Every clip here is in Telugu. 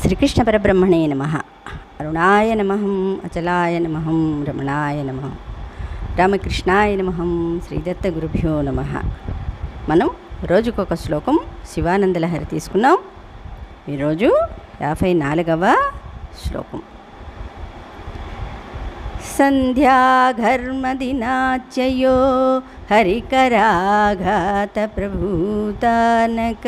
శ్రీకృష్ణ పరబ్రహ్మణే నమః. అరుణాయ నమః, అచలాయ నమః, రమణాయ నమః, రామకృష్ణాయ నమః, శ్రీదత్త గురుభ్యో నమః. మనం రోజుకొక శ్లోకం శివానందలహరి తీసుకున్నాం. ఈరోజు 54వ శ్లోకం. సంధ్యాఘర్మదినాచ్యయో హరికరాఘాత ప్రభూతానక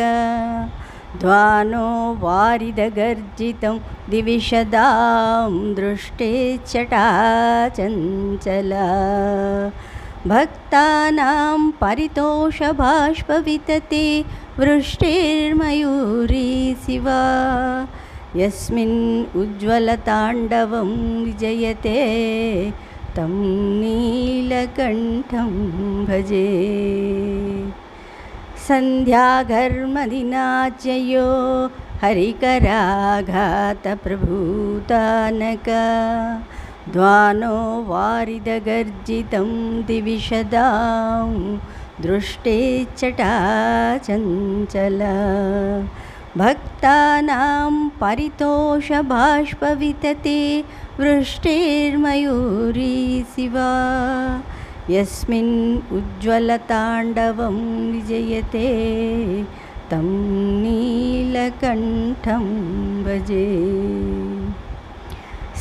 ధ్వానో వారిదగర్జితం దివిషదాం దృష్టేచ్చటాచంచలా భక్తానాం పరితోషబాష్పవితతే వృష్టిర్మయూరీ శివా యస్మిన్ ఉజ్వలతాండవం విజయతే తం నీలకంఠం భజే. సంధ్యాఘర్మదినాచ్యయో హరికరాఘాత ప్రభూతానక ధ్వానో వారిదగర్జితం దివిషదాం దృష్టేచ్చటాచంచలా భక్తానాం పరితోషబాష్పవితతే వృష్టిర్మయూరీ శివా యస్మిన్ ఉజ్వలతాండవం విజయతే తం నీలకంఠం భజే.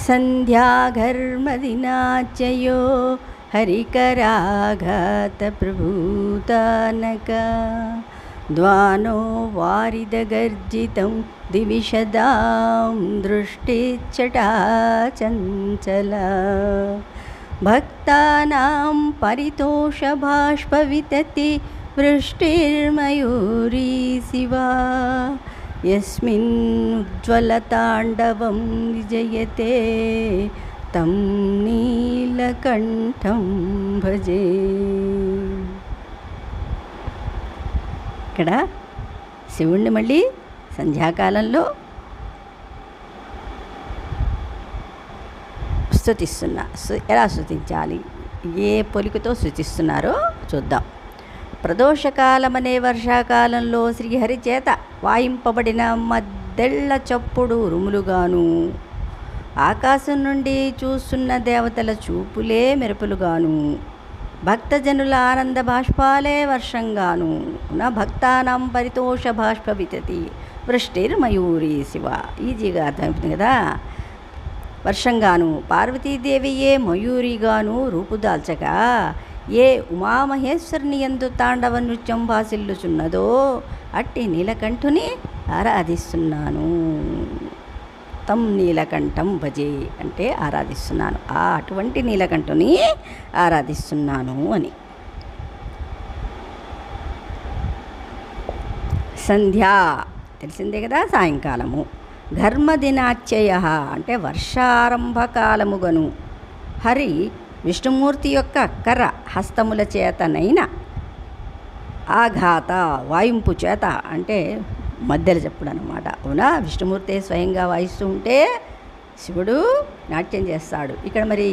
సంధ్యాఘర్మదినాచ్యయో హరికరాఘాత ప్రభూతానక ధ్వానో వారిదగర్జితం దివిషదాం దృష్టేచ్చటాచంచలా భక్తానాం పరితోషబాష్పవితతే వృష్టిర్మయూరీ శివా యస్మిన్ ఉజ్వలతాండవం విజయతే తం నీలకంఠం భజే. ఇక్కడ శివుణ్ణి మళ్ళీ సంధ్యాకాలంలో స్తుతిస్తున్నా. ఎలా స్తుతించాలి, ఏ పొలికతో స్తుతిస్తున్నారో చూద్దాం. ప్రదోషకాలమనే వర్షాకాలంలో శ్రీహరి చేత వాయింపబడిన మద్దెళ్ల చప్పుడు ఉరుములుగాను, ఆకాశం నుండి చూస్తున్న దేవతల చూపులే మెరుపులుగాను, భక్తజనుల ఆనంద బాష్పాలే వర్షంగాను, నా భక్తానాం పరితోష బాష్ప వితతి వృష్టిర్మయూరీ శివ. ఈజీగా అర్థమవుతుంది కదా. వర్షంగాను, పార్వతీదేవియే మయూరిగాను రూపుదాల్చగా ఏ ఉమామహేశ్వరుని యందు తాండవ నృత్యం భాసిల్లుచున్నదో అట్టి నీలకంఠుని ఆరాధిస్తున్నాను. తం నీలకంఠం భజే అంటే ఆరాధిస్తున్నాను, అటువంటి నీలకంఠుని ఆరాధిస్తున్నాను అని. సంధ్యా తెలిసిందే కదా, సాయంకాలము. ఘర్మదినాచ్యయ అంటే వర్షారంభకాలముగను, హరి విష్ణుమూర్తి యొక్క కర హస్తముల చేతనైన ఆఘాత వాయింపు చేత అంటే మధ్యలో చెప్పుడు అనమాట. అవునా, విష్ణుమూర్తి స్వయంగా వాయిస్తూ ఉంటే శివుడు నాట్యం చేస్తాడు. ఇక్కడ మరి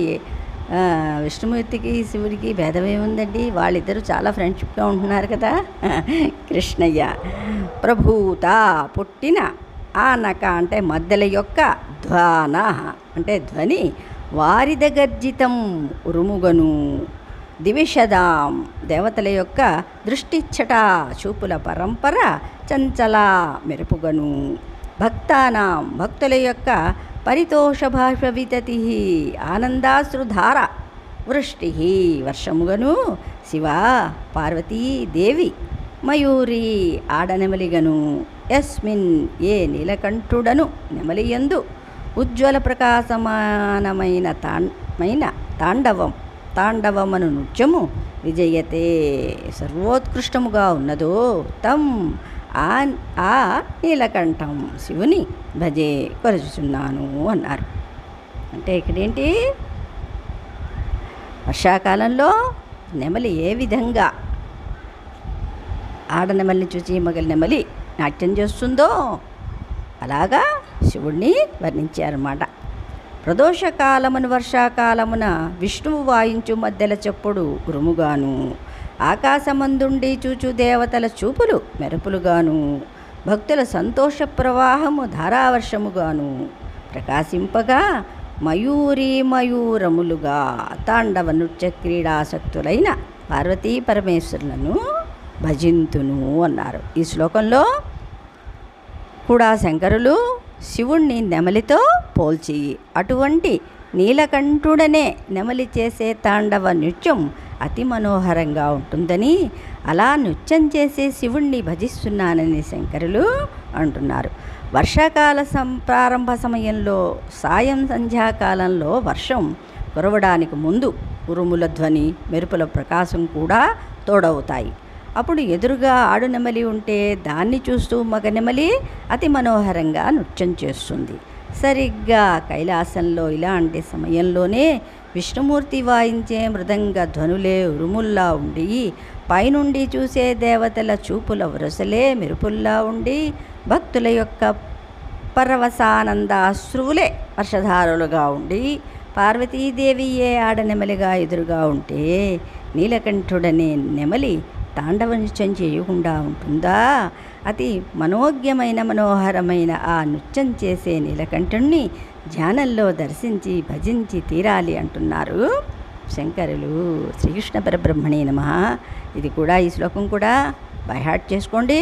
విష్ణుమూర్తికి శివుడికి భేదం ఏముందండి, వాళ్ళిద్దరూ చాలా ఫ్రెండ్షిప్గా ఉంటున్నారు కదా. కృష్ణయ్య ప్రభూత పుట్టిన, ఆనక అంటే మధ్యల యొక్క, ధ్వాన అంటే ధ్వని, వారిదగర్జితం ఉరుముగను, దివిషదాం దేవతల యొక్క దృష్టిచ్చట చూపుల పరంపర, చంచల మెరుపుగను, భక్తానాం భక్తుల యొక్క పరితోషభాష వితతి ఆనందాశ్రుధార, వృష్టి వర్షముగను, శివ పార్వతీదేవి మయూరి ఆడనెమలిగను, యస్మిన్ ఏ నీలకంఠుడను నెమలియందు ఉజ్వల ప్రకాశమానమైన తాండవమను నృత్యము విజయతే సర్వోత్కృష్టముగా ఉన్నదో తం ఆ నీలకంఠం శివుని భజే కొలుచుచున్నాను అన్నారు. అంటే ఇక్కడేంటి, వర్షాకాలంలో నెమలి ఏ విధంగా ఆడనెమలిని చూసి మగలి నెమలి నాట్యం చేస్తుందో అలాగా శివుణ్ణి వర్ణించారన్నమాట. ప్రదోషకాలమున వర్షాకాలమున విష్ణువు వాయించు మధ్యల చెప్పుడు ఉరుముగాను, ఆకాశమందుండి చూచు దేవతల చూపులు మెరుపులుగాను, భక్తుల సంతోష ప్రవాహము ధారావర్షముగాను ప్రకాశింపగా మయూరములుగా తాండవ నృత్య క్రీడాసక్తులైన పార్వతీ పరమేశ్వరులను భజింతును అన్నారు. ఈ శ్లోకంలో కూడా శంకరులు శివుణ్ణి నెమలితో పోల్చి అటువంటి నీలకంఠుడనే నెమలి చేసే తాండవ నృత్యం అతి మనోహరంగా ఉంటుందని, అలా నృత్యం చేసే శివుణ్ణి భజిస్తున్నానని శంకరులు అంటున్నారు. వర్షాకాల ప్రారంభ సమయంలో సాయం సంధ్యాకాలంలో వర్షం కురవడానికి ముందు ఉరుముల ధ్వని, మెరుపుల ప్రకాశం కూడా తోడవుతాయి. అప్పుడు ఎదురుగా ఆడునెమలి ఉంటే దాన్ని చూస్తూ మగ నెమలి అతి మనోహరంగా నృత్యం చేస్తుంది. సరిగ్గా కైలాసంలో ఇలాంటి సమయంలోనే విష్ణుమూర్తి వాయించే మృదంగ ధ్వనులే ఉరుముల్లా ఉండి, పైనుండి చూసే దేవతల చూపుల వరుసలే మెరుపుల్లా ఉండి, భక్తుల యొక్క పరవశానంద అశ్రువులే వర్షధారులుగా ఉండి, పార్వతీదేవియే ఆడనెమలిగా ఎదురుగా ఉంటే నీలకంఠుడనే నెమలి తాండవ నృత్యం చేయకుండా ఉంటుందా? అతి మనోహరమైన ఆ నృత్యం చేసే నీలకంఠుణ్ణి ధ్యానంలో దర్శించి భజించి తీరాలి అంటున్నారు శంకరులు. శ్రీకృష్ణ పరబ్రహ్మణే నమః. ఇది కూడా, ఈ శ్లోకం కూడా బై హార్ట్ చేసుకోండి.